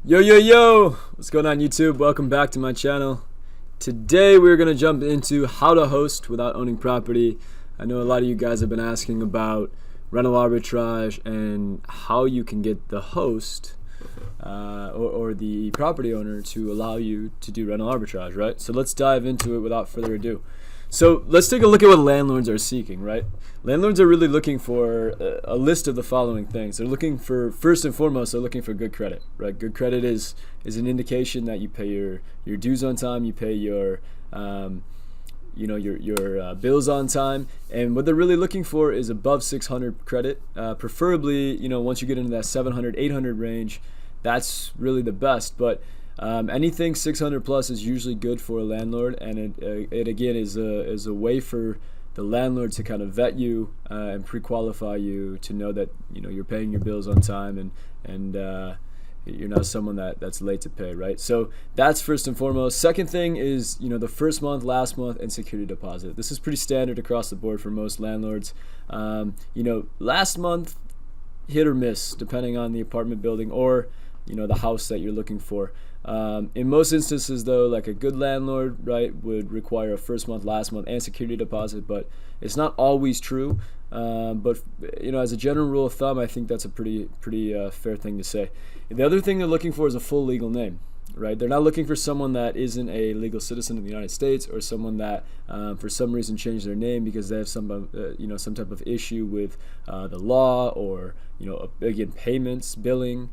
Yo, what's going on YouTube? Welcome back to my channel. Today we're going to jump into how to host without owning property. I know a lot of you guys have been asking about rental arbitrage and how you can get the host or the property owner to allow you to do rental arbitrage, right? So let's dive into it without further ado. So let's take a look at what landlords are seeking, right? Landlords are really looking for a list of the following things. They're looking for, first and foremost, they're looking for good credit, right? Good credit is an indication that you pay your dues on time, you pay your bills on time, and what they're really looking for is above 600 credit, preferably, once you get into that 700, 800 range, that's really the best, but anything 600 plus is usually good for a landlord, and it again is a way for the landlord to kind of vet you and pre-qualify you to know that you're paying your bills on time and you're not someone that's late to pay, right? So that's first and foremost. Second thing is the first month, last month, and security deposit. This is pretty standard across the board for most landlords. Last month, hit or miss depending on the apartment building or the house that you're looking for. In most instances though, like a good landlord, right, would require a first month, last month, and security deposit, but it's not always true. But as a general rule of thumb, I think that's a pretty fair thing to say. The other thing they're looking for is a full legal name, right? They're not looking for someone that isn't a legal citizen of the United States, or someone that for some reason changed their name because they have some type of issue with the law, or again, payments, billing,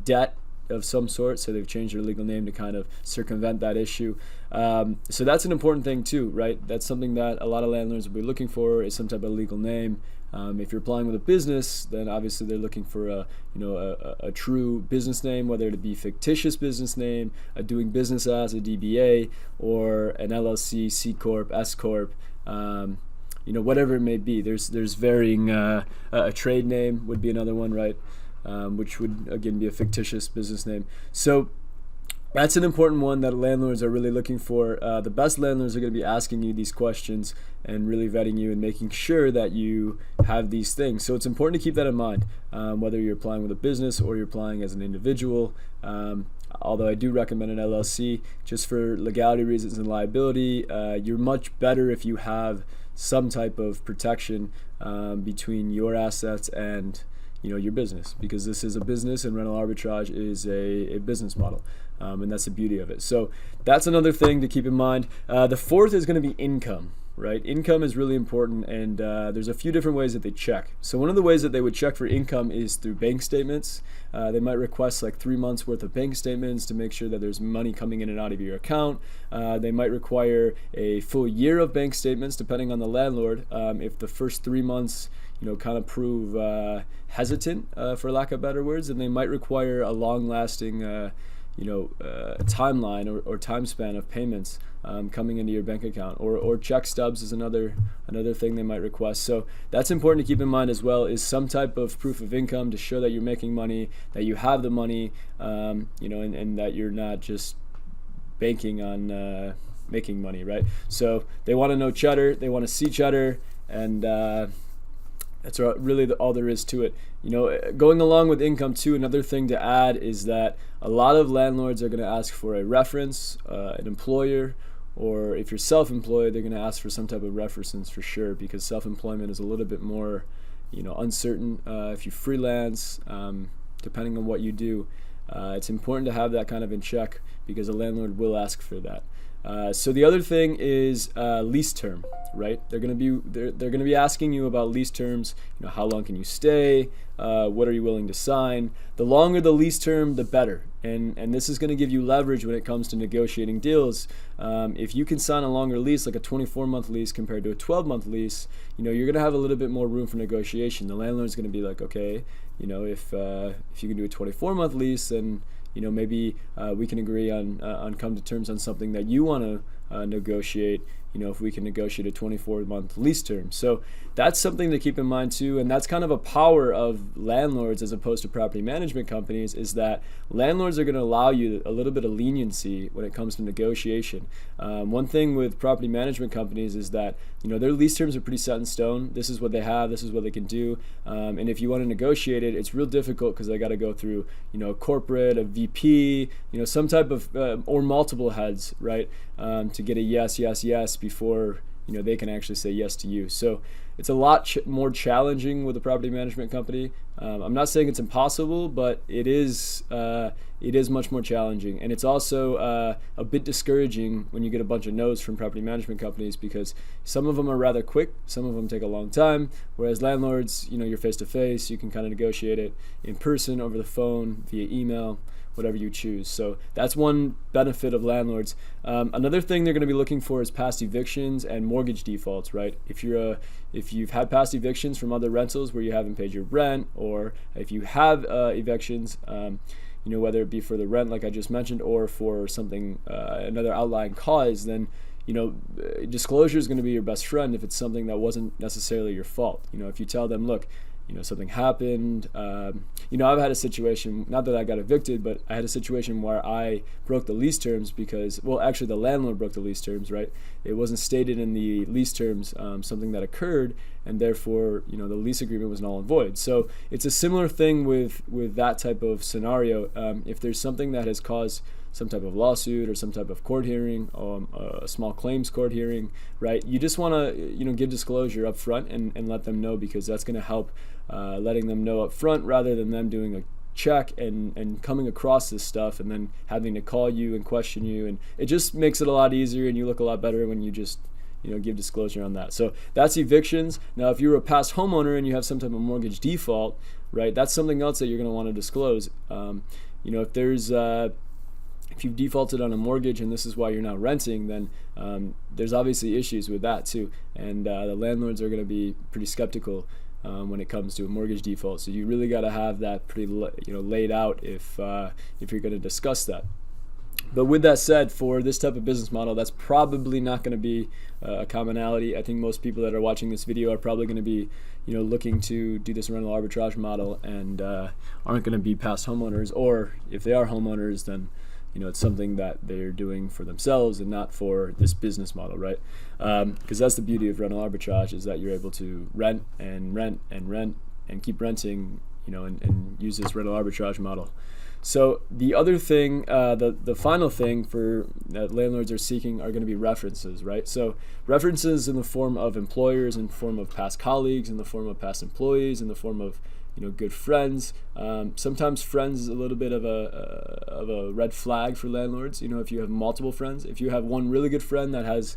debt of some sort, so they've changed their legal name to kind of circumvent that issue. So that's an important thing too, right? That's something that a lot of landlords will be looking for, is some type of legal name. If you're applying with a business, then obviously they're looking for a true business name, whether it be fictitious business name, a doing business as, a DBA, or an LLC, C Corp, S Corp, whatever it may be. There's varying, a trade name would be another one, right? Which would again be a fictitious business name. So that's an important one that landlords are really looking for. The best landlords are going to be asking you these questions and really vetting you and making sure that you have these things. So it's important to keep that in mind, whether you're applying with a business or you're applying as an individual. Although I do recommend an LLC just for legality reasons and liability. You're much better if you have some type of protection between your assets and your business, because this is a business and rental arbitrage is a business model, and that's the beauty of it. So that's another thing to keep in mind. The fourth is going to be income, right? Income is really important, and there's a few different ways that they check. So one of the ways that they would check for income is through bank statements. They might request like 3 months worth of bank statements to make sure that there's money coming in and out of your account. They might require a full year of bank statements depending on the landlord. If the first 3 months kind of prove hesitant, for lack of better words, and they might require a long-lasting timeline or time span of payments coming into your bank account, or check stubs is another thing they might request. So that's important to keep in mind as well, is some type of proof of income to show that you're making money, that you have the money, and that you're not just banking on making money, right? So they want to know cheddar, they want to see cheddar, and that's really all there is to it. Going along with income too, another thing to add is that a lot of landlords are going to ask for a reference, an employer, or if you're self-employed, they're going to ask for some type of reference for sure, because self-employment is a little bit more, uncertain. If you freelance, depending on what you do, it's important to have that kind of in check, because a landlord will ask for that. So the other thing is lease term, right? They're going to be asking you about lease terms. How long can you stay? What are you willing to sign? The longer the lease term, the better. And this is going to give you leverage when it comes to negotiating deals. If you can sign a longer lease, like a 24-month lease compared to a 12-month lease, you're going to have a little bit more room for negotiation. The landlord's going to be like, okay, if you can do a 24-month lease, then maybe we can agree on come to terms on something that you want negotiate, if we can negotiate a 24-month lease term. So that's something to keep in mind too, and that's kind of a power of landlords as opposed to property management companies, is that landlords are going to allow you a little bit of leniency when it comes to negotiation. One thing with property management companies is that their lease terms are pretty set in stone. This is what they have, this is what they can do, and if you want to negotiate it, it's real difficult because they got to go through a corporate, a VP, some type of or multiple heads, right, to get a yes before they can actually say yes to you. So it's a lot more challenging with a property management company. I'm not saying it's impossible, but it is much more challenging, and it's also a bit discouraging when you get a bunch of no's from property management companies, because some of them are rather quick, some of them take a long time, whereas landlords, you're face to face, you can kind of negotiate it in person, over the phone, via email, whatever you choose. So that's one benefit of landlords. Another thing they're going to be looking for is past evictions and mortgage defaults, right? If you've had past evictions from other rentals where you haven't paid your rent, or if you have evictions, whether it be for the rent like I just mentioned, or for something, another outlying cause, then disclosure is going to be your best friend if it's something that wasn't necessarily your fault. If you tell them, look, something happened. I've had a situation, not that I got evicted, but I had a situation where I broke the lease terms because, well, actually the landlord broke the lease terms, right? It wasn't stated in the lease terms, something that occurred, and therefore, the lease agreement was null and void. So it's a similar thing with that type of scenario. If there's something that has caused some type of lawsuit or some type of court hearing, a small claims court hearing, right? You just want to, give disclosure up front and let them know, because that's going to help letting them know up front, rather than them doing a check and coming across this stuff and then having to call you and question you. And it just makes it a lot easier, and you look a lot better when you just give disclosure on that. So that's evictions. Now, if you're a past homeowner and you have some type of mortgage default, right, that's something else that you're going to want to disclose. If there's if you've defaulted on a mortgage and this is why you're now renting, then there's obviously issues with that too, and the landlords are going to be pretty skeptical when it comes to a mortgage default. So you really got to have that pretty laid out if you're going to discuss that. But with that said, for this type of business model, that's probably not going to be a commonality. I think most people that are watching this video are probably going to be looking to do this rental arbitrage model, and aren't going to be past homeowners, or if they are homeowners, then it's something that they're doing for themselves and not for this business model, right? Because that's the beauty of rental arbitrage, is that you're able to rent and rent and rent and keep renting, and use this rental arbitrage model. So the other thing, the final thing for that landlords are seeking are going to be references, right? So references in the form of employers, in the form of past colleagues, in the form of past employees, in the form of good friends. Sometimes friends is a little bit of a red flag for landlords. If you have multiple friends, if you have one really good friend that has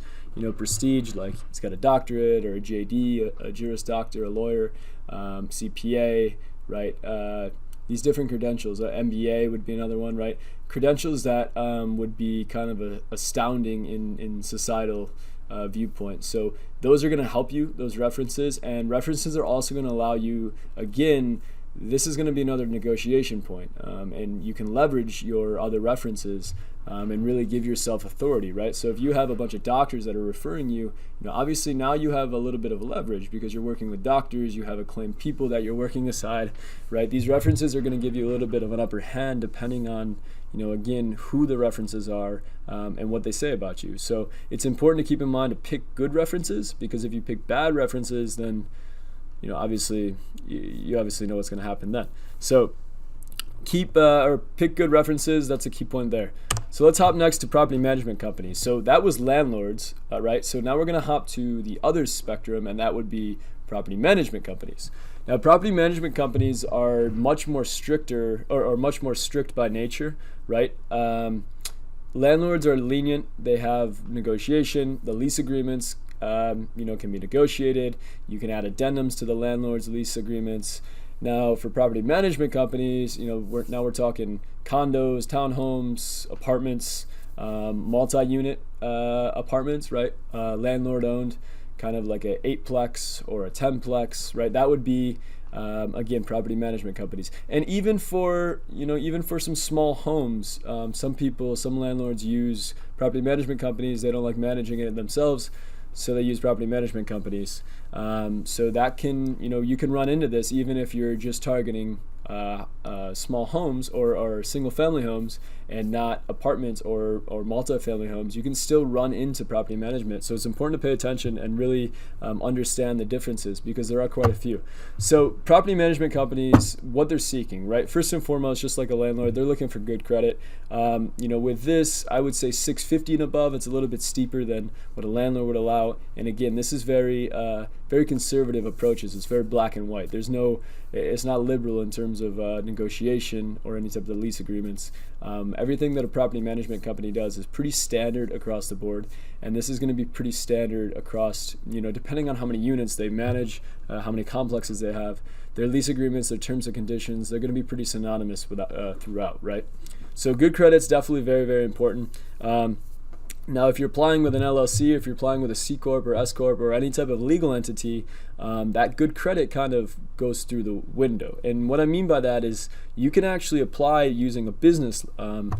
prestige, like he's got a doctorate or a JD, a Juris Doctor, a lawyer, CPA, right? These different credentials, MBA would be another one, right? Credentials that would be kind of astounding in societal viewpoint. So those are going to help you, those references, and references are also going to allow you, again, this is going to be another negotiation point, and you can leverage your other references and really give yourself authority, right? So if you have a bunch of doctors that are referring you, obviously now you have a little bit of leverage because you're working with doctors, you have acclaimed people that you're working aside, right? These references are going to give you a little bit of an upper hand depending on, again, who the references are and what they say about you. So it's important to keep in mind to pick good references, because if you pick bad references, then obviously you obviously know what's going to happen then. So keep or pick good references. That's a key point there. So let's hop next to property management companies. So that was landlords, right? So now we're going to hop to the other spectrum, and that would be property management companies. Now, property management companies are much more stricter, or much more strict by nature, right? Landlords are lenient. They have negotiation. The lease agreements can be negotiated. You can add addendums to the landlord's lease agreements. Now, for property management companies, we're talking condos, townhomes, apartments, multi-unit apartments, right? Landlord owned, kind of like a 8-plex or a 10-plex, right? That would be again, property management companies. And even for some small homes, some landlords use property management companies, they don't like managing it themselves, so they use property management companies. So that can, you can run into this even if you're just targeting small homes or single family homes and not apartments or multi-family homes. You can still run into property management. So it's important to pay attention and really understand the differences, because there are quite a few. So property management companies, what they're seeking, right? First and foremost, just like a landlord, they're looking for good credit. With this, I would say 650 and above. It's a little bit steeper than what a landlord would allow. And again, this is very conservative approaches. It's very black and white. It's not liberal in terms of negotiation or any type of lease agreements. Everything that a property management company does is pretty standard across the board, and this is going to be pretty standard across, depending on how many units they manage, how many complexes they have. Their lease agreements, their terms and conditions, they're going to be pretty synonymous throughout, right? So good credit's definitely very, very important. Now, if you're applying with an LLC, if you're applying with a C Corp or S Corp or any type of legal entity, that good credit kind of goes through the window. And what I mean by that is you can actually apply using a business, an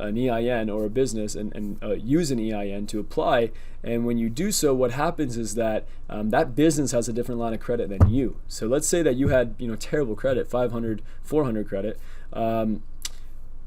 EIN or a business, and use an EIN to apply. And when you do so, what happens is that that business has a different line of credit than you. So let's say that you had terrible credit, 500, 400 credit.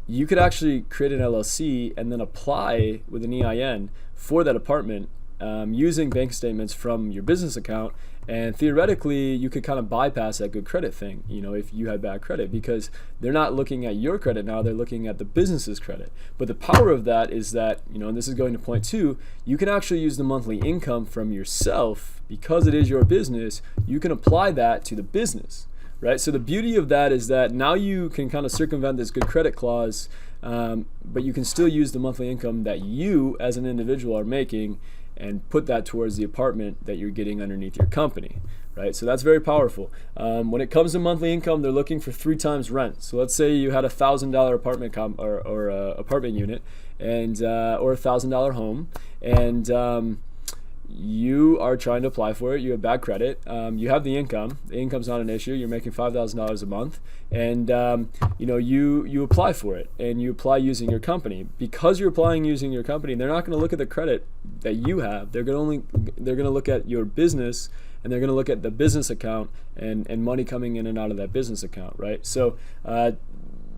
You could actually create an LLC and then apply with an EIN for that apartment using bank statements from your business account. And theoretically, you could kind of bypass that good credit thing, if you had bad credit, because they're not looking at your credit now, they're looking at the business's credit. But the power of that is that, and this is going to point two, you can actually use the monthly income from yourself. Because it is your business, you can apply that to the business. Right? So the beauty of that is that now you can kind of circumvent this good credit clause, but you can still use the monthly income that you as an individual are making and put that towards the apartment that you're getting underneath your company. Right? So that's very powerful. When it comes to monthly income, they're looking for 3 times rent. So let's say you had $1,000 apartment or apartment unit and or $1,000 home, and you are trying to apply for it, you have bad credit, you have the income's not an issue, you're making $5,000 a month, and you apply for it, and you apply using your company. Because you're applying using your company, they're not going to look at the credit that you have, they're going to look at your business, and they're going to look at the business account and money coming in and out of that business account, right? So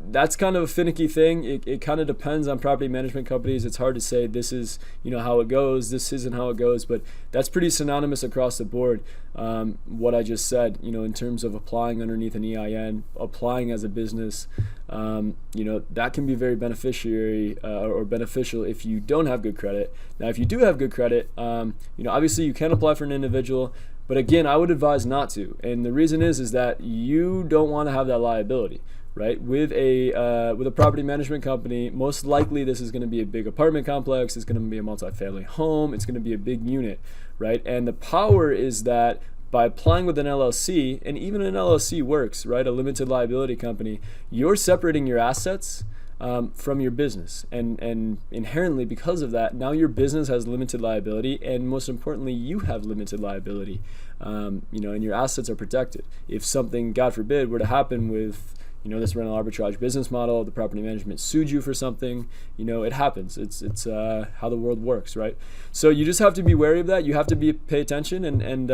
that's kind of a finicky thing. It kind of depends on property management companies. It's hard to say this is how it goes, this isn't how it goes, but that's pretty synonymous across the board. What I just said, in terms of applying underneath an EIN, applying as a business, that can be very beneficiary or beneficial if you don't have good credit. Now, if you do have good credit, obviously you can apply for an individual, but again, I would advise not to. And the reason is that you don't want to have that liability. Right, with a property management company, most likely this is going to be a big apartment complex. It's going to be a multi-family home. It's going to be a big unit, right? And the power is that by applying with an LLC, and even an LLC works, right? A limited liability company, you're separating your assets from your business, and inherently because of that, now your business has limited liability, and most importantly, you have limited liability, and your assets are protected. If something, God forbid, were to happen with this rental arbitrage business model, the property management sued you for something, it happens. It's how the world works, right? So you just have to be wary of that. You have to pay attention, and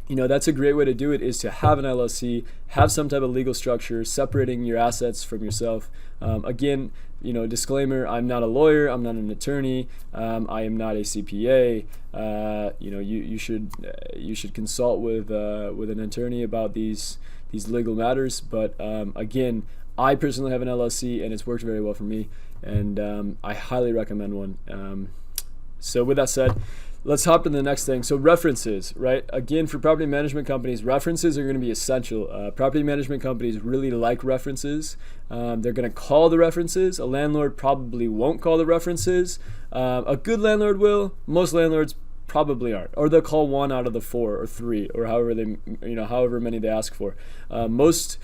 that's a great way to do it, is to have an LLC, have some type of legal structure separating your assets from yourself. Again, disclaimer, I'm not a lawyer, I'm not an attorney, I am not a CPA. You should consult with an attorney about these legal matters, but again, I personally have an LLC and it's worked very well for me, and I highly recommend one. So with that said, let's hop to the next thing. So references, right? Again, for property management companies, references are going to be essential. Property management companies really like references. They're going to call the references. A landlord probably won't call the references. A good landlord will. Most landlords probably aren't, or they'll call 1 out of the 4 or 3 or however many they ask for. Most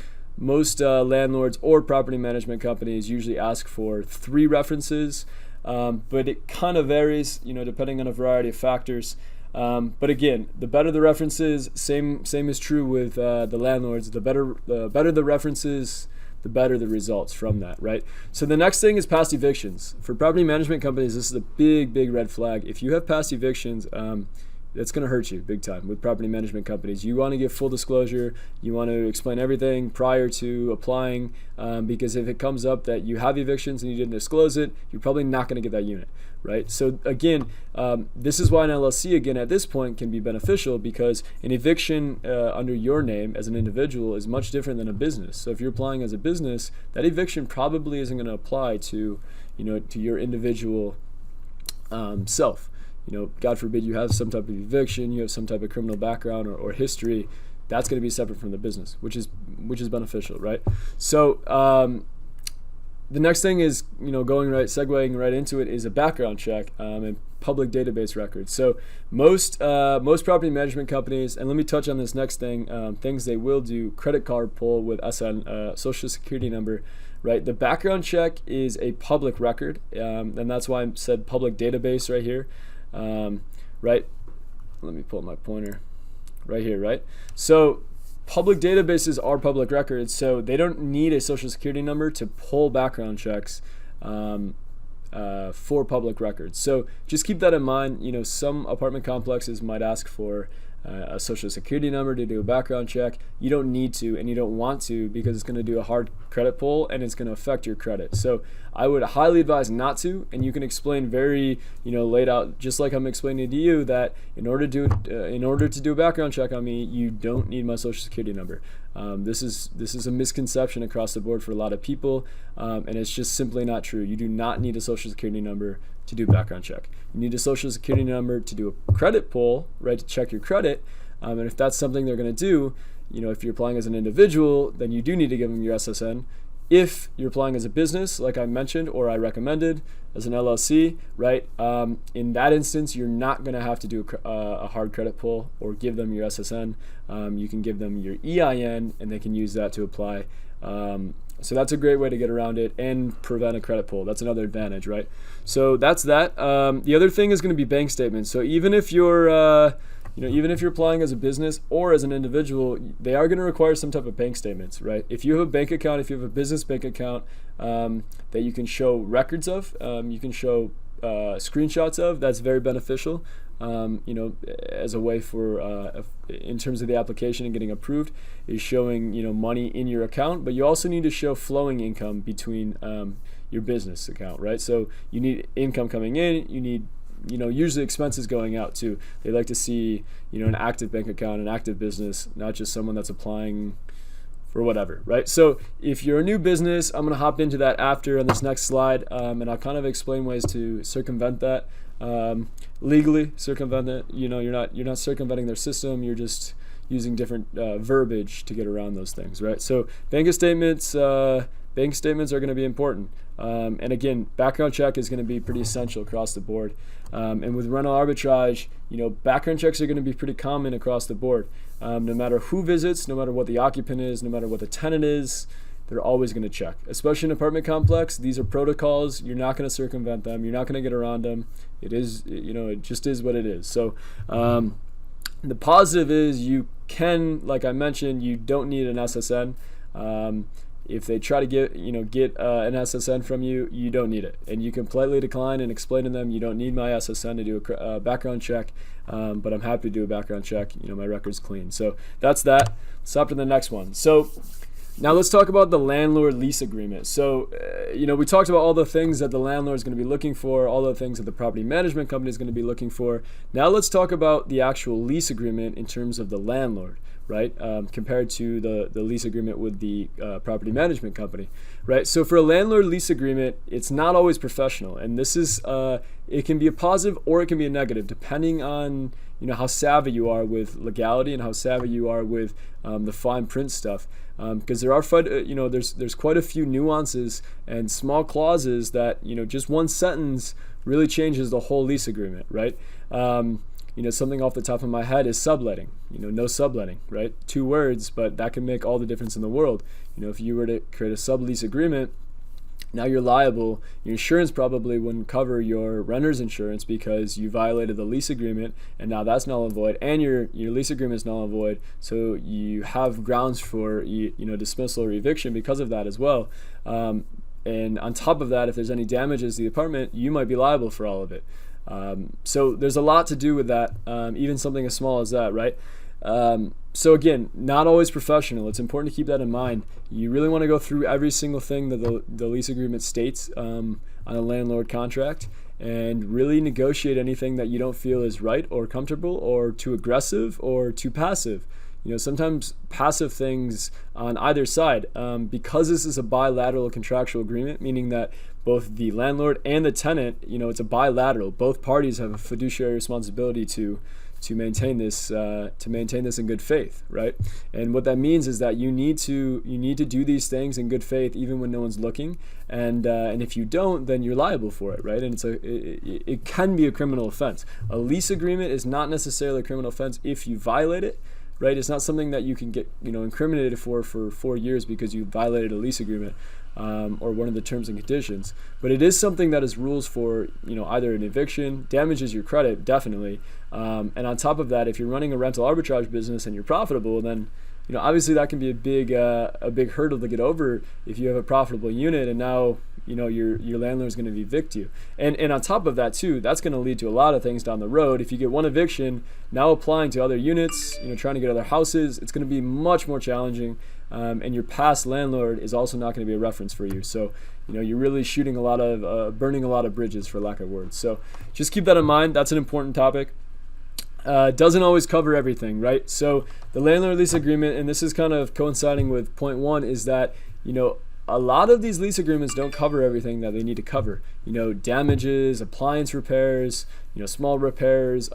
landlords or property management companies usually ask for 3 references, but it kind of varies, depending on a variety of factors. But again, the better the references, same is true with the landlords. The better the references, the better the results from that, right? So the next thing is past evictions. For property management companies, this is a big red flag. If you have past evictions, that's going to hurt you big time with property management companies. You want to give full disclosure. You want to explain everything prior to applying, because if it comes up that you have evictions and you didn't disclose it, you're probably not going to get that unit, right? So again, this is why an LLC again at this point can be beneficial, because an eviction under your name as an individual is much different than a business. So if you're applying as a business, that eviction probably isn't going to apply to, to your individual self. God forbid you have some type of eviction, you have some type of criminal background or history, that's going to be separate from the business, which is beneficial, right? So the next thing is, segueing right into it, is a background check and public database records. So most property management companies, and let me touch on this next thing, things they will do: credit card pull with SN, social security number. Right, the background check is a public record, and that's why I said public database right here. Right, let me pull my pointer right here, right? So public databases are public records, so they don't need a social security number to pull background checks for public records. So just keep that in mind. Some apartment complexes might ask for a social security number to do a background check. You don't need to, and you don't want to, because it's going to do a hard credit pull and it's going to affect your credit. So I would highly advise not to, and you can explain very, laid out, just like I'm explaining to you, that in order to do a background check on me, you don't need my social security number. This is a misconception across the board for a lot of people, and it's just simply not true. You do not need a social security number to do a background check. You need a social security number to do a credit pull, right, to check your credit. And if that's something they're going to do, if you're applying as an individual, then you do need to give them your SSN. If you're applying as a business, like I mentioned, or I recommended, as an LLC, right, in that instance, you're not going to have to do a hard credit pull or give them your SSN. You can give them your EIN, and they can use that to apply. So that's a great way to get around it and prevent a credit pull. That's another advantage, right? So that's that. The other thing is going to be bank statements. So even if you're applying as a business or as an individual, they are going to require some type of bank statements, right? If you have a bank account, if you have a business bank account that you can show records of, you can show screenshots of, that's very beneficial. As a way for, in terms of the application and getting approved, is showing, money in your account, but you also need to show flowing income between your business account, right? So you need income coming in, you need, usually expenses going out too. They like to see, an active bank account, an active business, not just someone that's applying for whatever, right? So if you're a new business, I'm going to hop into that after on this next slide, and I'll kind of explain ways to circumvent that. Legally circumvent it. You're not circumventing their system, you're just using different verbiage to get around those things, right? So bank statements are going to be important, and again, background check is going to be pretty essential across the board, and with rental arbitrage, background checks are going to be pretty common across the board, no matter who visits, no matter what the occupant is, no matter what the tenant is. They're always going to check, especially in an apartment complex. These are protocols. You're not going to circumvent them. You're not going to get around them. It is, it just is what it is. So the positive is you can, like I mentioned, you don't need an SSN. If they try to get an SSN from you, you don't need it. And you can politely decline and explain to them, you don't need my SSN to do a background check, but I'm happy to do a background check. My record's clean. So that's that. Let's hop to the next one. So now let's talk about the landlord lease agreement. So, we talked about all the things that the landlord is going to be looking for, all the things that the property management company is going to be looking for. Now let's talk about the actual lease agreement in terms of the landlord, right? Compared to the lease agreement with the property management company, right? So for a landlord lease agreement, it's not always professional, and this is it can be a positive or it can be a negative, depending on how savvy you are with legality and how savvy you are with the fine print stuff. Because there are there's quite a few nuances and small clauses that just one sentence really changes the whole lease agreement, right? Something off the top of my head is subletting. No subletting, right? 2 words, but that can make all the difference in the world. If you were to create a sublease agreement, now you're liable. Your insurance probably wouldn't cover your renter's insurance because you violated the lease agreement, and now that's null and void, and your lease agreement is null and void. So you have grounds for dismissal or eviction because of that as well. And on top of that, if there's any damages to the apartment, you might be liable for all of it. So there's a lot to do with that, even something as small as that, right? So again, not always professional. It's important to keep that in mind. You really want to go through every single thing that the lease agreement states on a landlord contract, and really negotiate anything that you don't feel is right or comfortable or too aggressive or too passive. Sometimes passive things on either side, because this is a bilateral contractual agreement, meaning that both the landlord and the tenant, it's a bilateral. Both parties have a fiduciary responsibility to maintain this in good faith, right? And what that means is that you need to do these things in good faith even when no one's looking, and if you don't, then you're liable for it, right? And it can be a criminal offense. A lease agreement is not necessarily a criminal offense if you violate it, right? It's not something that you can get incriminated for 4 years because you violated a lease agreement or one of the terms and conditions. But it is something that is rules for either an eviction, damages your credit definitely, and on top of that, if you're running a rental arbitrage business and you're profitable, then obviously that can be a big hurdle to get over if you have a profitable unit and now your landlord's going to evict you. And on top of that too, that's going to lead to a lot of things down the road. If you get one eviction, now applying to other units, trying to get other houses, it's going to be much more challenging. And your past landlord is also not going to be a reference for you. So you're really shooting a lot of burning a lot of bridges, for lack of words. So just keep that in mind. That's an important topic. Doesn't always cover everything, right? So the landlord lease agreement, and this is kind of coinciding with point one, is that a lot of these lease agreements don't cover everything that they need to cover. Damages, appliance repairs, small repairs,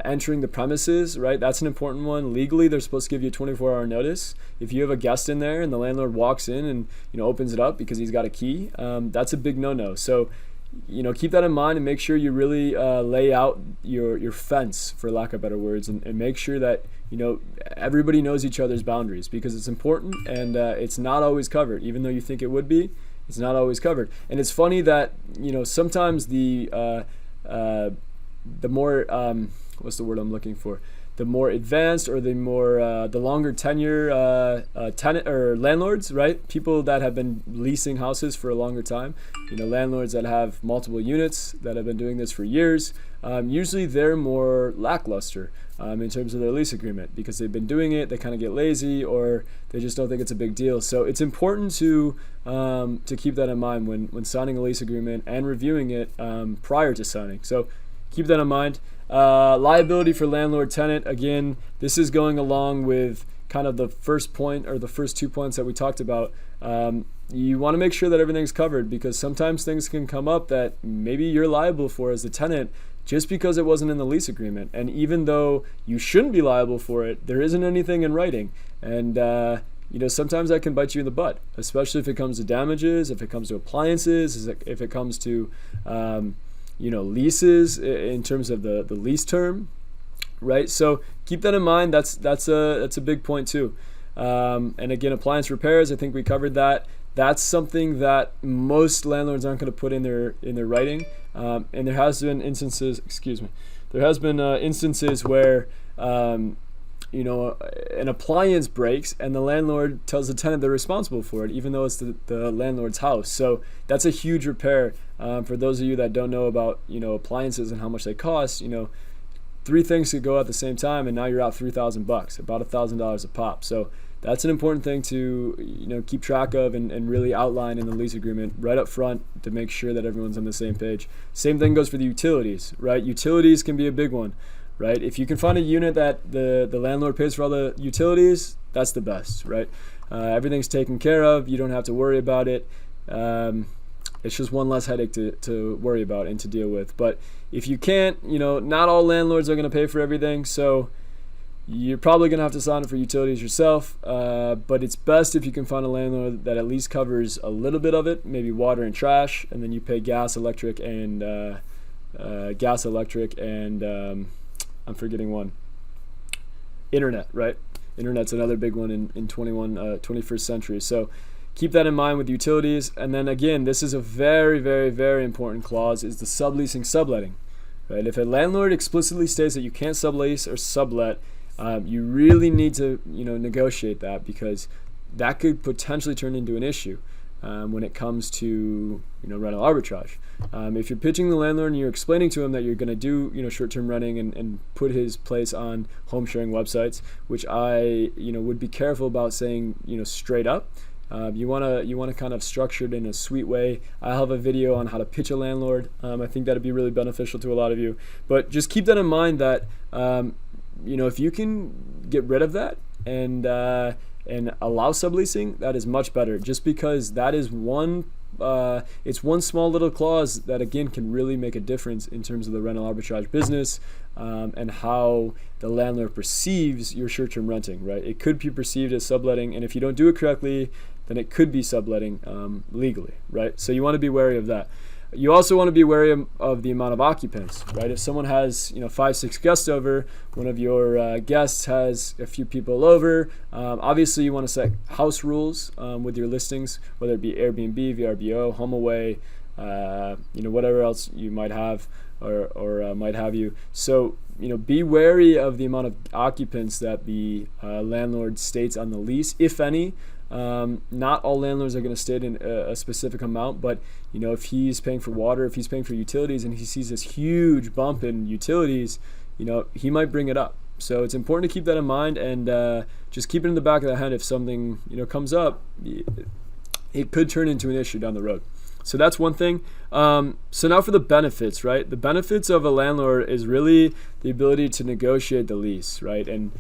entering the premises, right? That's an important one. Legally, they're supposed to give you a 24-hour notice. If you have a guest in there and the landlord walks in and opens it up because he's got a key, that's a big no-no. So keep that in mind and make sure you really lay out your fence, for lack of better words, and make sure that everybody knows each other's boundaries, because it's important, and it's not always covered. Even though you think it would be, it's not always covered. And it's funny that sometimes the more what's the word I'm looking for? The more advanced, or the longer tenure tenant or landlords, right? People that have been leasing houses for a longer time, landlords that have multiple units that have been doing this for years, usually they're more lackluster in terms of their lease agreement, because they've been doing it, they kind of get lazy, or they just don't think it's a big deal. So it's important to keep that in mind when signing a lease agreement and reviewing it prior to signing. So keep that in mind. Liability for landlord tenant, again, this is going along with kind of the first point, or the first 2 points that we talked about. You want to make sure that everything's covered, because sometimes things can come up that maybe you're liable for as the tenant just because it wasn't in the lease agreement. And even though you shouldn't be liable for it, there isn't anything in writing. And sometimes that can bite you in the butt, especially if it comes to damages, if it comes to appliances, if it comes to leases in terms of the lease term, right? So keep that in mind. That's a big point too. And again, appliance repairs, I think we covered that. That's something that most landlords aren't going to put in their writing. And there has been instances, instances where an appliance breaks and the landlord tells the tenant they're responsible for it, even though it's the landlord's house. So that's a huge repair. For those of you that don't know about appliances and how much they cost, 3 things could go at the same time, and now you're out $3,000, about $1,000 a pop. So that's an important thing to keep track of and really outline in the lease agreement right up front to make sure that everyone's on the same page. Same thing goes for the utilities, right? Utilities can be a big one, right? If you can find a unit that the landlord pays for all the utilities, that's the best, right? Everything's taken care of. You don't have to worry about it. It's just one less headache to worry about and to deal with. But if you can't, not all landlords are going to pay for everything, so you're probably going to have to sign up for utilities yourself. But it's best if you can find a landlord that at least covers a little bit of it, maybe water and trash, and then you pay gas, electric, and I'm forgetting one. Internet, right? Internet's another big one in 21st century. So keep that in mind with utilities. And then again, this is a very, very, very important clause, is the subleasing subletting. Right? If a landlord explicitly states that you can't sublease or sublet, you really need to negotiate that, because that could potentially turn into an issue when it comes to rental arbitrage. If you're pitching the landlord and you're explaining to him that you're going to do short-term renting and put his place on home sharing websites, which I would be careful about saying straight up. You want to kind of structure it in a sweet way. I'll have a video on how to pitch a landlord. I think that'd be really beneficial to a lot of you. But just keep that in mind that if you can get rid of that and allow subleasing, that is much better. Just because that is it's one small little clause that again can really make a difference in terms of the rental arbitrage business and how the landlord perceives your short-term renting. Right? It could be perceived as subletting, and if you don't do it correctly, then it could be subletting legally. Right? So you want to be wary of that. You also want to be wary of the amount of occupants, right? If someone has 5-6 guests over, one of your guests has a few people over, obviously you want to set house rules with your listings, whether it be Airbnb, VRBO, HomeAway, whatever else you might have or might have you. So be wary of the amount of occupants that the landlord states on the lease, if any. Not all landlords are going to state in a specific amount, but if he's paying for water, if he's paying for utilities, and he sees this huge bump in utilities, he might bring it up. So it's important to keep that in mind, and just keep it in the back of the head. If something comes up, it could turn into an issue down the road. So that's one thing. So now for the benefits, right? The benefits of a landlord is really the ability to negotiate the lease, right? And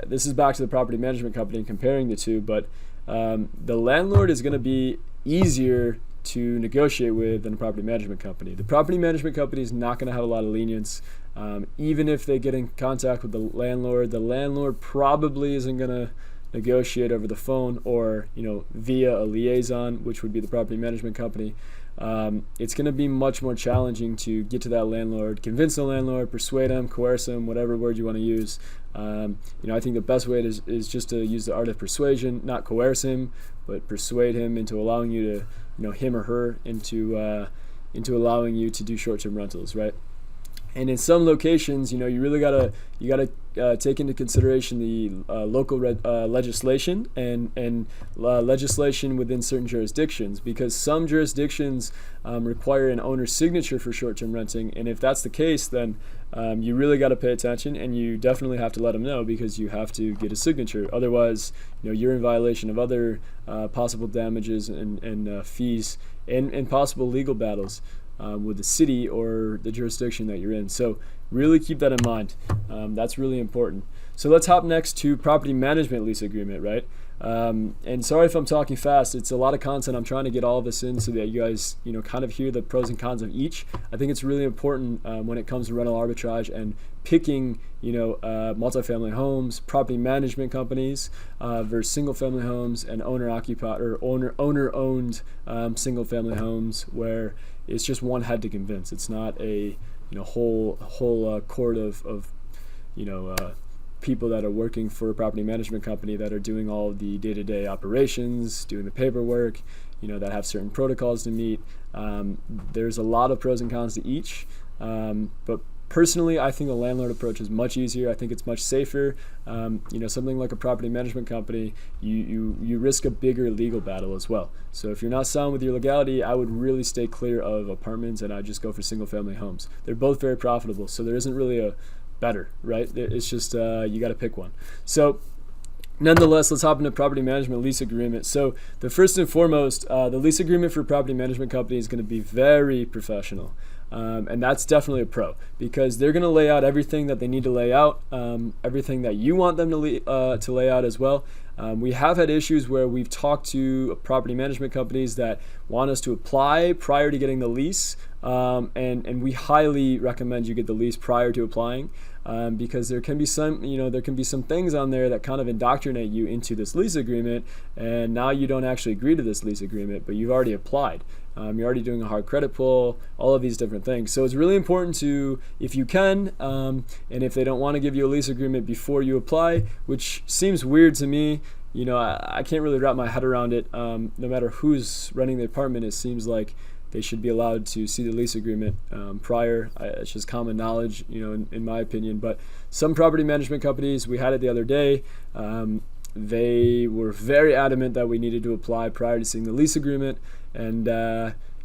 this is back to the property management company and comparing the two, but the landlord is going to be easier to negotiate with than a property management company. The property management company is not going to have a lot of lenience. Even if they get in contact with the landlord probably isn't going to negotiate over the phone or via a liaison, which would be the property management company. It's going to be much more challenging to get to that landlord, convince the landlord, persuade him, coerce him, whatever word you want to use. I think the best way is just to use the art of persuasion, not coerce him, but persuade him into allowing you to, him or her into allowing you to do short-term rentals, right? And in some locations, you really gotta take into consideration the local legislation and legislation within certain jurisdictions, because some jurisdictions require an owner's signature for short-term renting, and if that's the case, then you really got to pay attention, and you definitely have to let them know, because you have to get a signature. Otherwise, you're in violation of other possible damages and fees and possible legal battles with the city or the jurisdiction that you're in. So really keep that in mind. That's really important. So let's hop next to property management lease agreement, right? And sorry if I'm talking fast. It's a lot of content. I'm trying to get all of this in so that you guys, kind of hear the pros and cons of each. I think it's really important when it comes to rental arbitrage and picking, multifamily homes, property management companies versus single-family homes and owner-occupied or owner-owned single-family homes, where it's just one head to convince. It's not a whole court of people that are working for a property management company that are doing all of the day-to-day operations, doing the paperwork, that have certain protocols to meet. There's a lot of pros and cons to each, but personally, I think the landlord approach is much easier. I think it's much safer. Something like a property management company, you risk a bigger legal battle as well. So if you're not sound with your legality, I would really stay clear of apartments, and I'd just go for single-family homes. They're both very profitable, so there isn't really a better, right? It's just you got to pick one. So nonetheless, let's hop into property management lease agreement. So the first and foremost, the lease agreement for property management company is going to be very professional. And that's definitely a pro, because they're going to lay out everything that they need to lay out, everything that you want them to lay out as well. We have had issues where we've talked to property management companies that want us to apply prior to getting the lease, and we highly recommend you get the lease prior to applying, because there can be some things on there that kind of indoctrinate you into this lease agreement, and now you don't actually agree to this lease agreement, but you've already applied. You're already doing a hard credit pull, all of these different things. So it's really important to, if you can, and if they don't want to give you a lease agreement before you apply, which seems weird to me, I can't really wrap my head around it. No matter who's running the apartment, it seems like they should be allowed to see the lease agreement prior. It's just common knowledge, in my opinion. But some property management companies, we had it the other day, they were very adamant that we needed to apply prior to seeing the lease agreement, and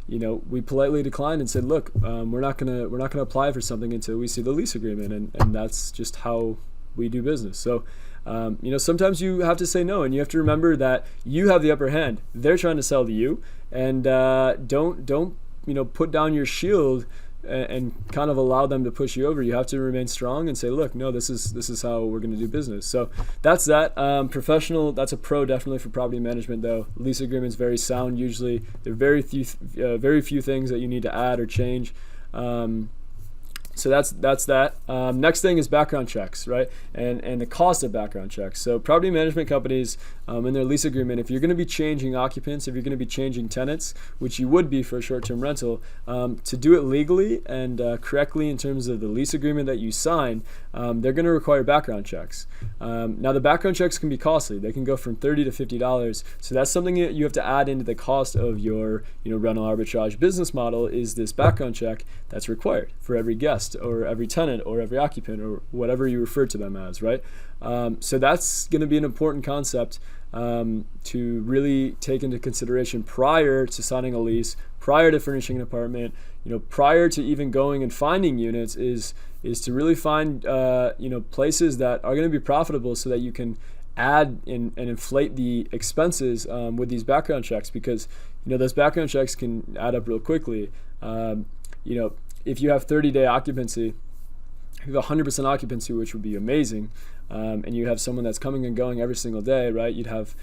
we politely declined and said, look, we're not gonna apply for something until we see the lease agreement, and that's just how we do business. So sometimes you have to say no, and you have to remember that you have the upper hand. They're trying to sell to you, and don't put down your shield and kind of allow them to push you over. You have to remain strong and say, look, no, this is how we're going to do business. So that's that. Professional, that's a pro definitely for property management though. Lease agreements very sound usually. There are very few things that you need to add or change. So that's that. Next thing is background checks, right? And the cost of background checks. So property management companies in their lease agreement, if you're going to be changing occupants, if you're going to be changing tenants, which you would be for a short-term rental, to do it legally and correctly in terms of the lease agreement that you sign, they're going to require background checks. Now the background checks can be costly. They can go from $30 to $50. So that's something that you have to add into the cost of your rental arbitrage business model, is this background check that's required for every guest or every tenant or every occupant or whatever you refer to them as, right? So that's going to be an important concept to really take into consideration prior to signing a lease, prior to furnishing an apartment, prior to even going and finding units, is to really find places that are going to be profitable so that you can add and inflate the expenses with these background checks, because those background checks can add up real quickly. If you have 30-day occupancy, if you have 100% occupancy, which would be amazing, and you have someone that's coming and going every single day, right? You'd have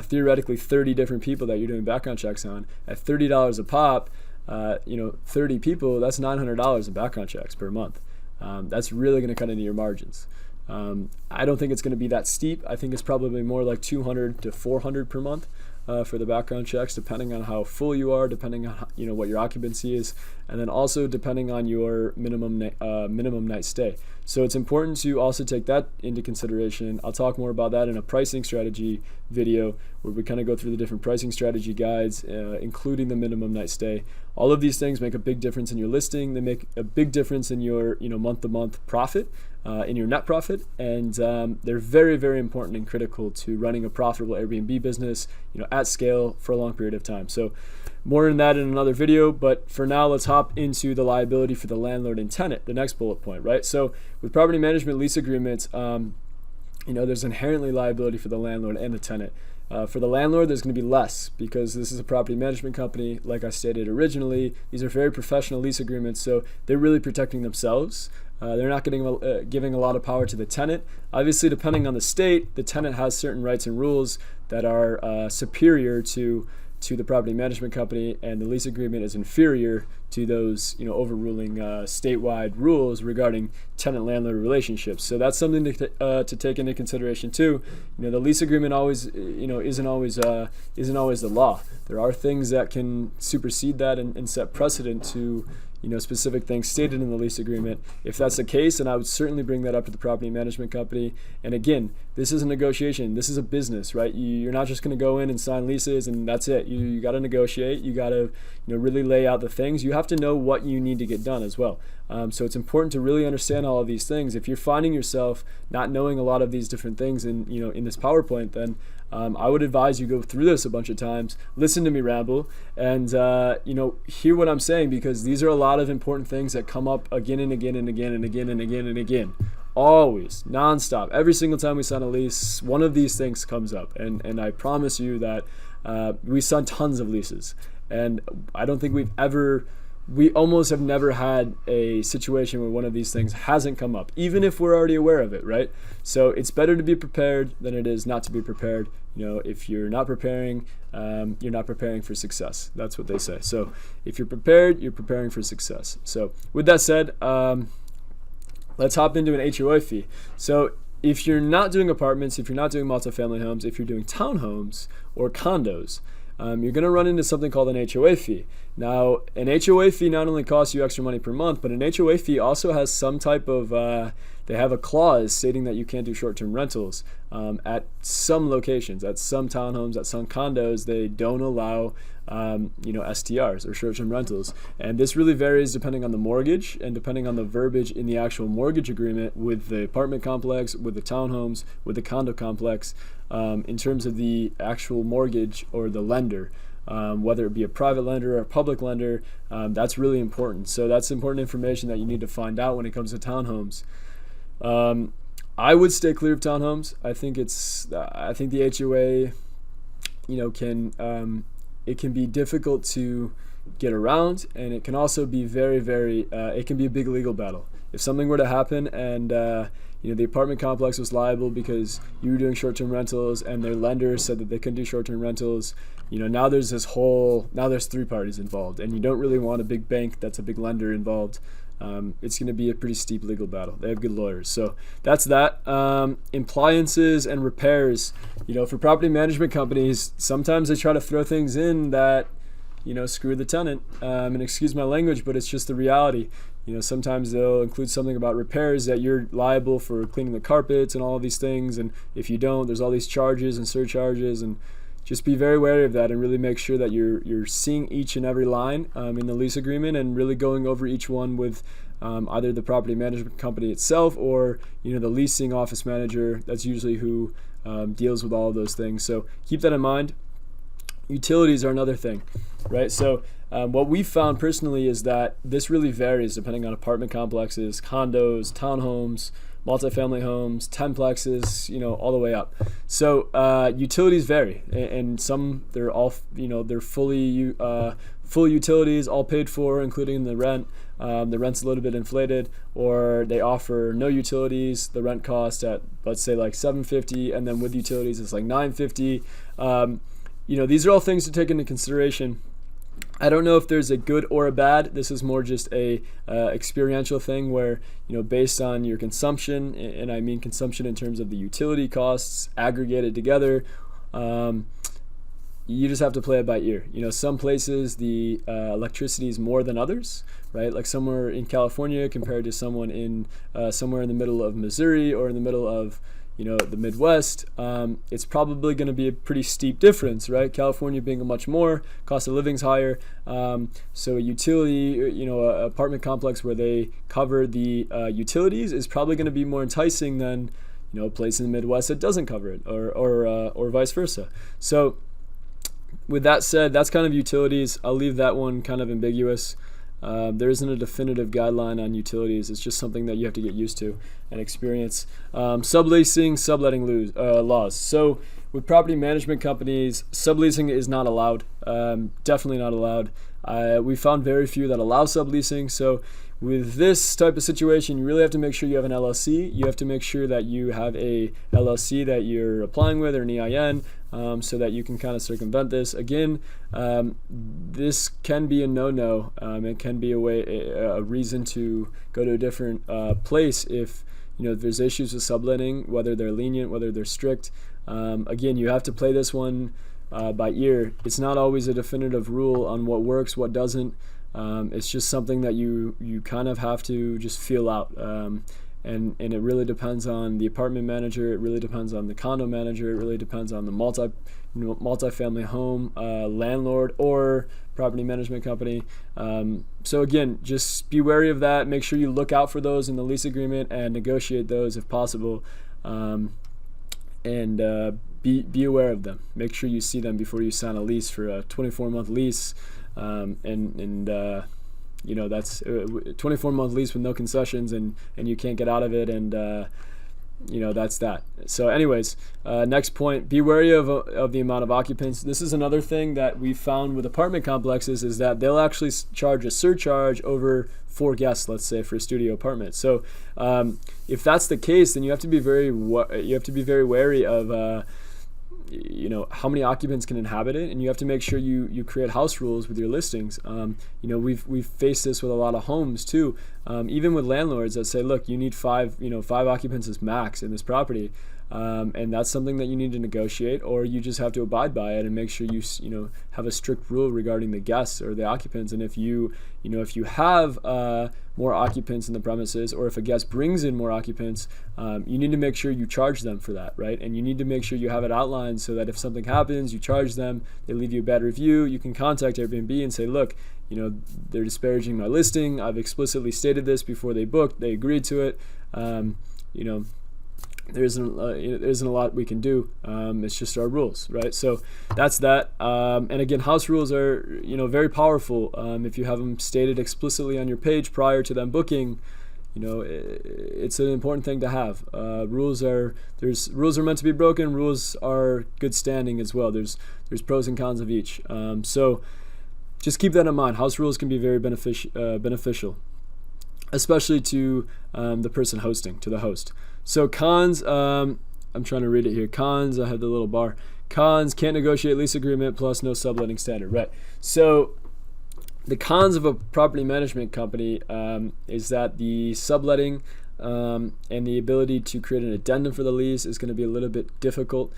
theoretically 30 different people that you're doing background checks on. At $30 a pop, 30 people, that's $900 in background checks per month. That's really going to cut into your margins. I don't think it's going to be that steep. I think it's probably more like $200 to $400 per month for the background checks, depending on how full you are, depending on what your occupancy is, and then also depending on your minimum night stay. So it's important to also take that into consideration. I'll talk more about that in a pricing strategy video, where we kind of go through the different pricing strategy guides, including the minimum night stay. All of these things make a big difference in your listing. They make a big difference in your month-to-month profit, in your net profit, and they're very, very important and critical to running a profitable Airbnb business, at scale for a long period of time. So more on that in another video, but for now, let's hop into the liability for the landlord and tenant, the next bullet point, right? So with property management lease agreements, there's inherently liability for the landlord and the tenant. For the landlord, there's going to be less, because this is a property management company. Like I stated originally, these are very professional lease agreements, so they're really protecting themselves. They're not giving a lot of power to the tenant. Obviously, depending on the state, the tenant has certain rights and rules that are superior to the property management company, and the lease agreement is inferior to those overruling statewide rules regarding tenant-landlord relationships. So that's something to take into consideration too. The lease agreement always isn't always the law. There are things that can supersede that and set precedent to specific things stated in the lease agreement. If that's the case, then I would certainly bring that up to the property management company. And again, this is a negotiation. This is a business, right? You're not just going to go in and sign leases and that's it. You got to negotiate. You got to really lay out the things. You have to know what you need to get done as well. So it's important to really understand all of these things. If you're finding yourself not knowing a lot of these different things in this PowerPoint, then I would advise you go through this a bunch of times, listen to me ramble, and hear what I'm saying, because these are a lot of important things that come up again and again and again and again and again and again. Always, nonstop. Every single time we sign a lease, one of these things comes up, and I promise you that we sign tons of leases, and I don't think we almost have never had a situation where one of these things hasn't come up, even if we're already aware of it, right? So it's better to be prepared than it is not to be prepared. If you're not preparing, you're not preparing for success. That's what they say. So if you're prepared, you're preparing for success. So with that said, let's hop into an HOA fee. So if you're not doing apartments, if you're not doing multifamily homes, if you're doing townhomes or condos, you're going to run into something called an HOA fee. Now, an HOA fee not only costs you extra money per month, but an HOA fee also has some type of, they have a clause stating that you can't do short-term rentals at some locations, at some townhomes, at some condos. They don't allow, STRs or short-term rentals. And this really varies depending on the mortgage and depending on the verbiage in the actual mortgage agreement with the apartment complex, with the townhomes, with the condo complex, in terms of the actual mortgage or the lender. Whether it be a private lender or a public lender, that's really important. So that's important information that you need to find out when it comes to townhomes. I would stay clear of townhomes. I think the HOA, it can be difficult to get around, and it can also be it can be a big legal battle. If something were to happen and the apartment complex was liable because you were doing short-term rentals and their lender said that they couldn't do short-term rentals, now there's three parties involved, and you don't really want a big bank that's a big lender involved. It's going to be a pretty steep legal battle. They have good lawyers. So that's that. Appliances and repairs. For property management companies, sometimes they try to throw things in that, screw the tenant. And excuse my language, but it's just the reality. Sometimes they'll include something about repairs that you're liable for cleaning the carpets and all of these things. And if you don't, there's all these charges and surcharges, and just be very wary of that and really make sure that you're seeing each and every line in the lease agreement and really going over each one with either the property management company itself or the leasing office manager. That's usually who deals with all of those things. So keep that in mind. Utilities are another thing, right? So what we've found personally is that this really varies depending on apartment complexes, condos, townhomes, multifamily homes, 10plexes, all the way up. So utilities vary, and some they're all they're fully full utilities, all paid for, including the rent. The rent's a little bit inflated, or they offer no utilities. The rent cost at, let's say, like $750, and then with utilities it's like $950. These are all things to take into consideration. I don't know if there's a good or a bad. This is more just a experiential thing where, based on your consumption, and I mean consumption in terms of the utility costs aggregated together, you just have to play it by ear. Some places the electricity is more than others, right? Like somewhere in California compared to someone in somewhere in the middle of Missouri or in the middle of the Midwest, it's probably going to be a pretty steep difference, right? California being a much more, cost of living's higher. So a utility, a apartment complex where they cover the utilities is probably going to be more enticing than, a place in the Midwest that doesn't cover it, or vice versa. So with that said, that's kind of utilities. I'll leave that one kind of ambiguous. There isn't a definitive guideline on utilities. It's just something that you have to get used to and experience. Subleasing, subletting laws. So with property management companies, subleasing is not allowed. Definitely not allowed. We found very few that allow subleasing. So with this type of situation, you really have to make sure you have an LLC. You have to make sure that you have a LLC that you're applying with, or an EIN, so that you can kind of circumvent this. Again, this can be a no-no. It can be a reason to go to a different place if there's issues with subletting, whether they're lenient, whether they're strict. Again, you have to play this one by ear. It's not always a definitive rule on what works, what doesn't. It's just something that you kind of have to just feel out. And it really depends on the apartment manager. It really depends on the condo manager. It really depends on the multifamily home landlord or property management company. So again, just be wary of that. Make sure you look out for those in the lease agreement and negotiate those if possible. And be aware of them. Make sure you see them before you sign a lease for a 24-month lease. That's a 24-month lease with no concessions, and you can't get out of it, and that's that. So anyways, next point, be wary of the amount of occupants. This is another thing that we found with apartment complexes, is that they'll actually charge a surcharge over 4 guests, let's say, for a studio apartment. So if that's the case, then you have to be very wary of how many occupants can inhabit it, and you have to make sure you create house rules with your listings. We've faced this with a lot of homes too, even with landlords that say, look, you need 5 occupants is max in this property. and that's something that you need to negotiate, or you just have to abide by it and make sure you have a strict rule regarding the guests or the occupants. And if you have more occupants in the premises, or if a guest brings in more occupants, you need to make sure you charge them for that, right? And you need to make sure you have it outlined so that if something happens, you charge them, they leave you a bad review, you can contact Airbnb and say, look, they're disparaging my listing. I've explicitly stated this before they booked. They agreed to it. There isn't a lot we can do. It's just our rules, right? So that's that. And again, house rules are very powerful. If you have them stated explicitly on your page prior to them booking, it's an important thing to have. Rules are meant to be broken. Rules are good standing as well. There's pros and cons of each. So just keep that in mind. House rules can be very beneficial, especially to the person hosting, to the host. So cons, I'm trying to read it here. Cons, I have the little bar. Cons, can't negotiate lease agreement plus no subletting standard. Right. So the cons of a property management company is that the subletting and the ability to create an addendum for the lease is going to be a little bit difficult.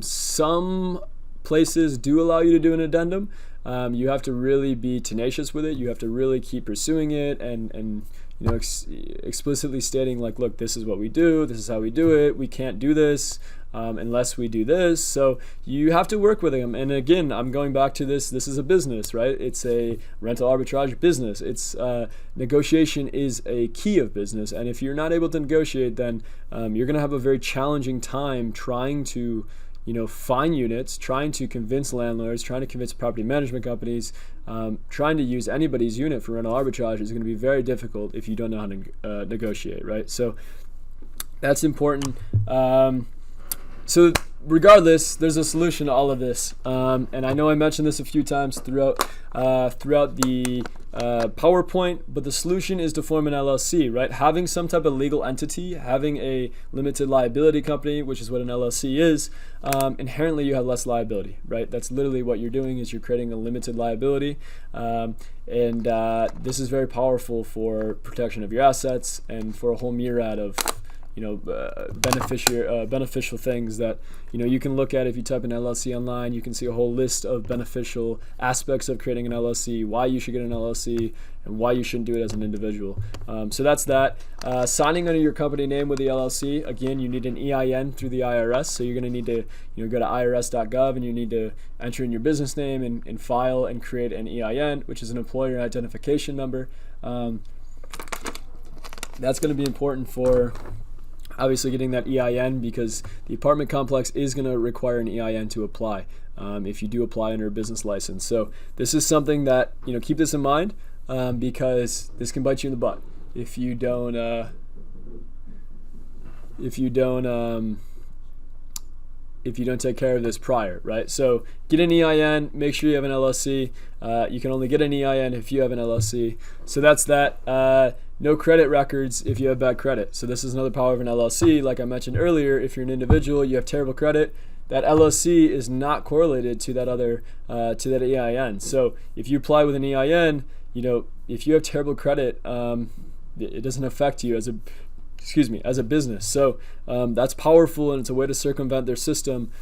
Some places do allow you to do an addendum. You have to really be tenacious with it. You have to really keep pursuing it and explicitly stating like, look, this is what we do. This is how we do it. We can't do this unless we do this. So you have to work with them. And again, I'm going back to this. This is a business, right? It's a rental arbitrage business. It's negotiation is a key of business. And if you're not able to negotiate, then you're going to have a very challenging time trying to find units, trying to convince landlords, trying to convince property management companies, trying to use anybody's unit for rental arbitrage is going to be very difficult if you don't know how to negotiate, right? So that's important. So regardless, there's a solution to all of this, and I know I mentioned this a few times throughout the PowerPoint, but the solution is to form an LLC, right? Having some type of legal entity, having a limited liability company, which is what an LLC is, inherently you have less liability, right? That's literally what you're doing, is you're creating a limited liability, and this is very powerful for protection of your assets and for a whole myriad of beneficial things that you can look at. If you type in LLC online, you can see a whole list of beneficial aspects of creating an LLC, why you should get an LLC, and why you shouldn't do it as an individual. So that's that. Signing under your company name with the LLC, again, you need an EIN through the IRS. So you're going to need to go to irs.gov, and you need to enter in your business name and file and create an EIN, which is an employer identification number. That's going to be important for obviously getting that EIN, because the apartment complex is going to require an EIN to apply if you do apply under a business license. So this is something that keep this in mind, because this can bite you in the butt if you don't take care of this prior, right? So get an EIN, make sure you have an LLC. You can only get an EIN if you have an LLC. So that's that. No credit records if you have bad credit. So this is another power of an LLC. Like I mentioned earlier, if you're an individual, you have terrible credit, that LLC is not correlated to that other to that EIN. So if you apply with an EIN, if you have terrible credit, it doesn't affect you as a business. So that's powerful, and it's a way to circumvent their system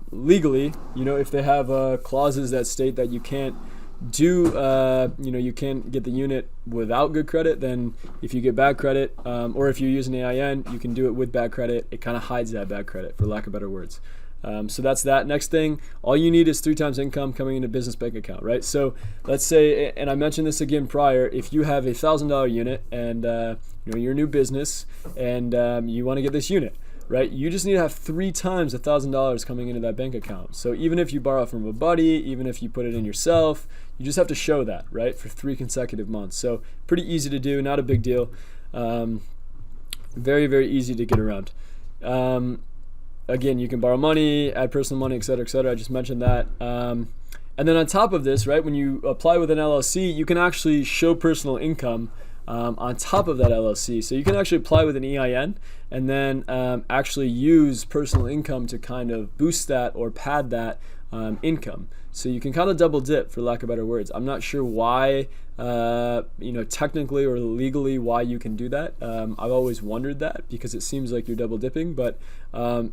legally. If they have clauses that state that you can't you can't get the unit without good credit, then if you get bad credit, or if you use an EIN, you can do it with bad credit. It kind of hides that bad credit, for lack of better words. So that's that. Next thing, all you need is 3 times income coming into business bank account, right? So let's say, and I mentioned this again prior, if you have a $1,000 unit and you're a new business and you want to get this unit, right? You just need to have 3 times $1,000 coming into that bank account. So even if you borrow from a buddy, even if you put it in yourself, you just have to show that, right, for 3 consecutive months. So pretty easy to do, not a big deal. Very, very easy to get around. Again, you can borrow money, add personal money, et cetera, et cetera. I just mentioned that. And then on top of this, right, when you apply with an LLC, you can actually show personal income on top of that LLC. So you can actually apply with an EIN and then actually use personal income to kind of boost that or pad that income. So you can kind of double dip, for lack of better words. I'm not sure why, technically or legally why you can do that. I've always wondered that because it seems like you're double dipping, but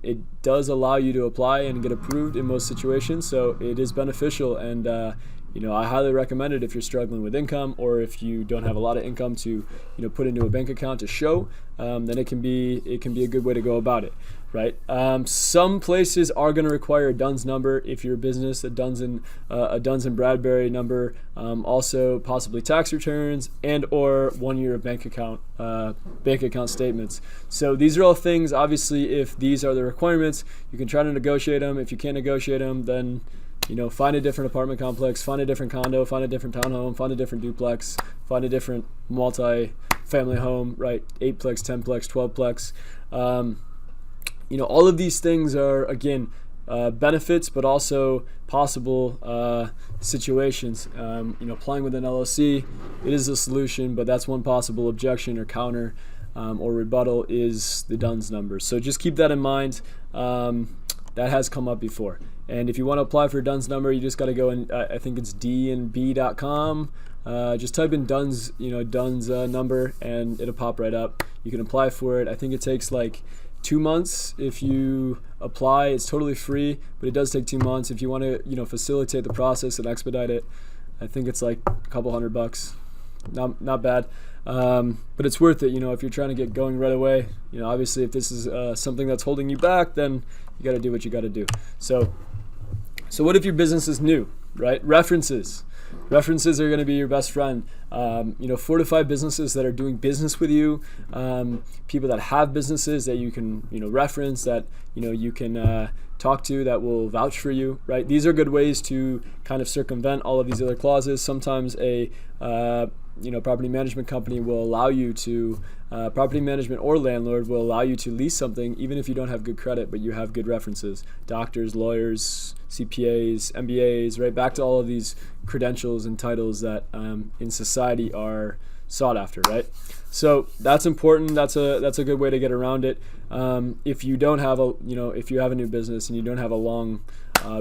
it does allow you to apply and get approved in most situations. So it is beneficial, and I highly recommend it if you're struggling with income, or if you don't have a lot of income to put into a bank account to show. Then it can be a good way to go about it, right? Some places are going to require a DUNS number if you're a business, a Duns and Bradbury number, also possibly tax returns and or 1 year of bank account statements. So these are all things. Obviously, if these are the requirements, you can try to negotiate them. If you can't negotiate them, then find a different apartment complex, find a different condo, find a different townhome, find a different duplex, find a different multi-family home, right? 8plex, 10plex, 12plex. All of these things are, again, benefits, but also possible situations. Applying with an LLC, it is a solution, but that's one possible objection or counter or rebuttal is the DUNS number. So just keep that in mind. That has come up before. And if you want to apply for a DUNS number, you just got to go in, I think it's dnb.com. Just type in DUNS, DUNS number, and it'll pop right up. You can apply for it. I think it takes like 2 months if you apply. It's totally free, but it does take 2 months. If you want to, facilitate the process and expedite it, I think it's like a couple $100. Not bad. But it's worth it, if you're trying to get going right away. Obviously, if this is something that's holding you back, then you got to do what you got to do. So what if your business is new, right? References are going to be your best friend. 4 to 5 businesses that are doing business with you, people that have businesses that you can, reference, that, you can talk to, that will vouch for you, right? These are good ways to kind of circumvent all of these other clauses. Sometimes a property management company will allow you to, property management or landlord will allow you to lease something even if you don't have good credit, but you have good references. Doctors, lawyers, CPAs, MBAs, right? Back to all of these credentials and titles that in society are sought after, right? So that's important. That's a good way to get around it. If you don't have if you have a new business and you don't have a long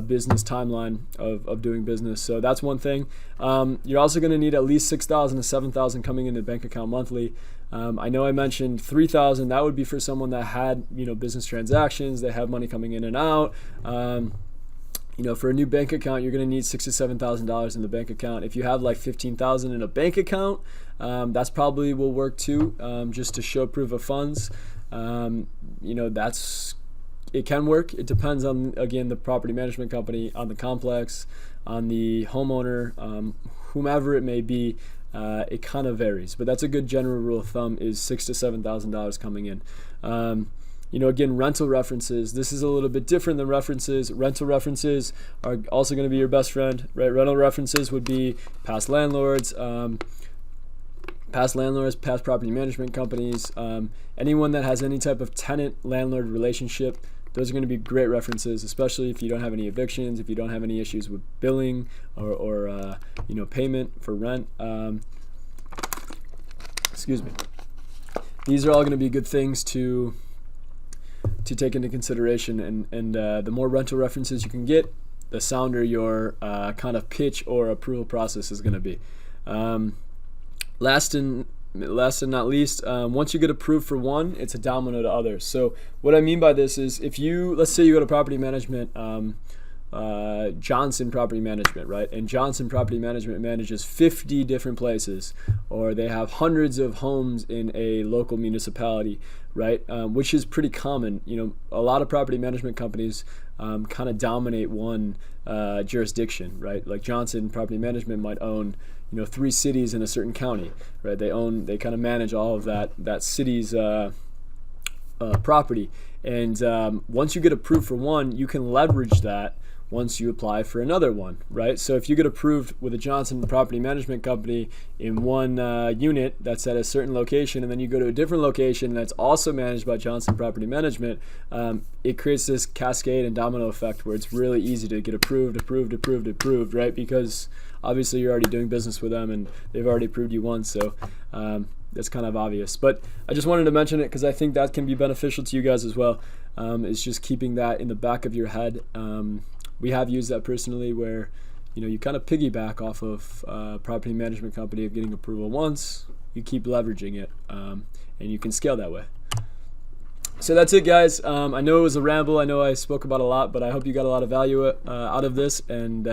business timeline of doing business. So that's one thing. You're also going to need at least $6,000 to $7,000 coming into the bank account monthly. I know I mentioned $3,000. That would be for someone that had, business transactions. They have money coming in and out. For a new bank account, you're going to need $6,000 to $7,000 in the bank account. If you have like $15,000 in a bank account, that's probably will work too, just to show proof of funds. It can work. It depends on, again, the property management company, on the complex, on the homeowner, whomever it may be. It kind of varies, but that's a good general rule of thumb, is $6,000 to $7,000 coming in. Again, rental references. This is a little bit different than references. Rental references are also going to be your best friend, right? Rental references would be past landlords, past property management companies, anyone that has any type of tenant-landlord relationship. Those are going to be great references, especially if you don't have any evictions, if you don't have any issues with billing or payment for rent. Excuse me. These are all going to be good things to take into consideration, and the more rental references you can get, the sounder your kind of pitch or approval process is going to be. Last and not least, once you get approved for one, it's a domino to others. So what I mean by this is, if let's say you go to property management, Johnson Property Management, right? And Johnson Property Management manages 50 different places, or they have hundreds of homes in a local municipality, right? Which is pretty common. A lot of property management companies kind of dominate one jurisdiction, right? Like Johnson Property Management might own 3 cities in a certain county, right? They kind of manage all of that city's property. And once you get approved for one, you can leverage that once you apply for another one, right? So if you get approved with a Johnson Property Management Company in one unit that's at a certain location, and then you go to a different location that's also managed by Johnson Property Management, it creates this cascade and domino effect where it's really easy to get approved, right? Because obviously you're already doing business with them and they've already approved you once, so that's kind of obvious. But I just wanted to mention it because I think that can be beneficial to you guys as well. It's just keeping that in the back of your head. We have used that personally where you kind of piggyback off of property management company of getting approval once, you keep leveraging it, and you can scale that way. So that's it, guys. I know it was a ramble. I know I spoke about a lot, but I hope you got a lot of value out of this, and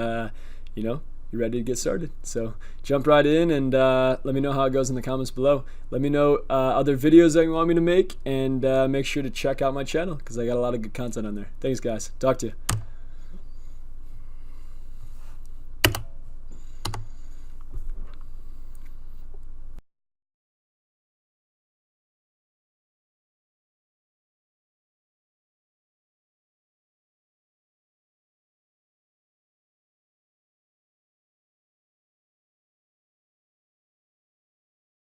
you're ready to get started. So jump right in and let me know how it goes in the comments below. Let me know other videos that you want me to make, and make sure to check out my channel because I got a lot of good content on there. Thanks, guys. Talk to you.